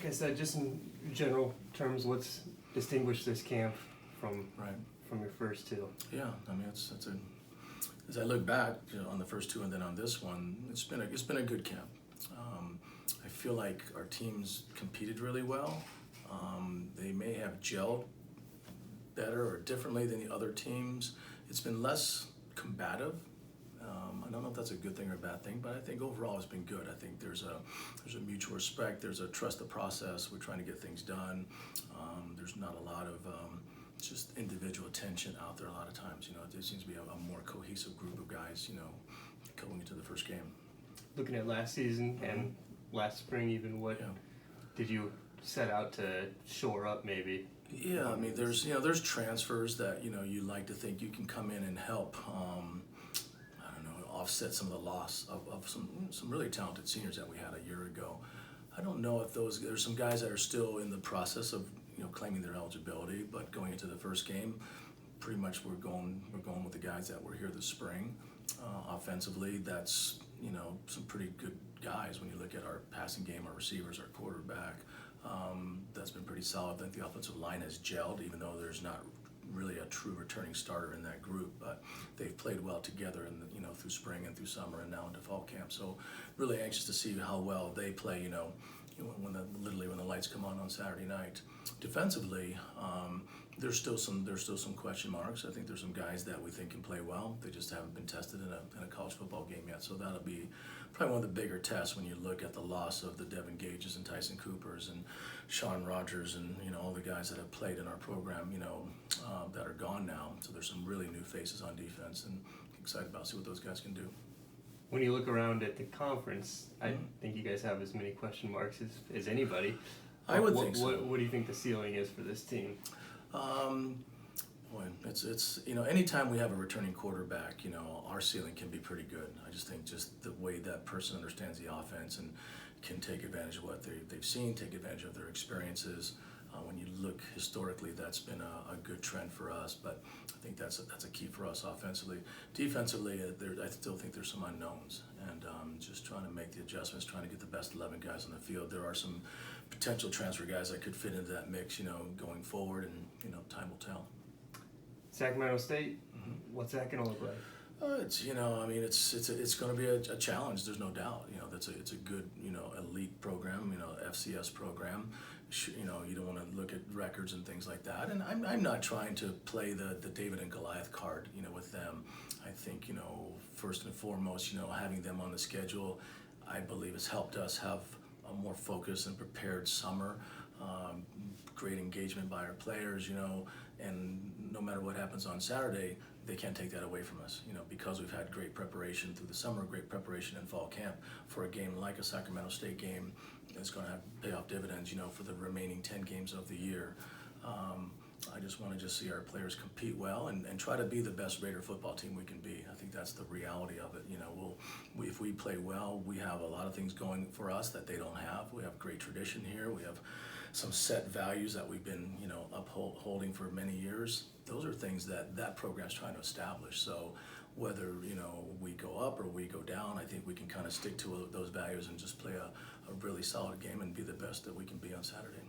I said, just in general terms, what's distinguished this camp from Right. from your first two? Yeah, I mean, as I look back, on the first two and then on this one, it's been a good camp. I feel like our teams competed really well. They may have gelled better or differently than the other teams. It's been less combative. I don't know if that's a good thing or a bad thing, but I think overall it's been good. I think there's a mutual respect. There's a trust the process. We're trying to get things done. There's not a lot of just individual tension out there a lot of times. There seems to be a more cohesive group of guys, going into the first game. Looking at last season and last spring, even, what did you set out to shore up maybe? Yeah, I mean, there's transfers that you like to think you can come in and help. I don't know, offset some of the loss of some really talented seniors that we had a year ago. I don't know if there's some guys that are still in the process of claiming their eligibility, but going into the first game, pretty much we're going with the guys that were here this spring. Offensively, that's some pretty good guys when you look at our passing game, our receivers, our quarterback. That's been pretty solid. I think the offensive line has gelled, even though there's not really a true returning starter in that group, but they've played well together through spring and through summer and now into fall camp. So really anxious to see how well they play, when the lights come on Saturday night. Defensively, there's still some question marks. I think there's some guys that we think can play well. They just haven't been tested in a college football game yet. So that'll be probably one of the bigger tests when you look at the loss of the Devin Gages and Tyson Coopers and Sean Rogers and all the guys that have played in our program, that are gone now. So there's some really new faces on defense, and excited about see what those guys can do. When you look around at the conference, I think you guys have as many question marks as anybody. I would think so. What do you think the ceiling is for this team? Boy, it's anytime we have a returning quarterback, our ceiling can be pretty good. I just think just the way that person understands the offense and can take advantage of what they've seen, take advantage of their experiences. When you look historically, that's been a good trend for us, but I think that's a key for us offensively. Defensively, I still think there's some unknowns, and just trying to make the adjustments, trying to get the best 11 guys on the field. There are some potential transfer guys that could fit into that mix, going forward, and time will tell. Sacramento State, what's that going to look like? It's it's going to be a challenge. There's no doubt. It's a good elite program. FCS program. You don't want to look at records and things like that. And I'm not trying to play the David and Goliath card. With them. I think first and foremost, having them on the schedule, I believe has helped us have a more focused and prepared summer. Great engagement by our players. And no matter what happens on Saturday, they can't take that away from us, because we've had great preparation through the summer, great preparation in fall camp for a game like a Sacramento State game that's going to pay off dividends, for the remaining 10 games of the year. I just want to see our players compete well and try to be the best Raider football team we can be. I think that's the reality of it. If we play well, we have a lot of things going for us that they don't have. We have great tradition here. We have some set values that we've been, upholding for many years. Those are things that program's trying to establish. So whether, we go up or we go down, I think we can kind of stick to those values and just play a really solid game and be the best that we can be on Saturday.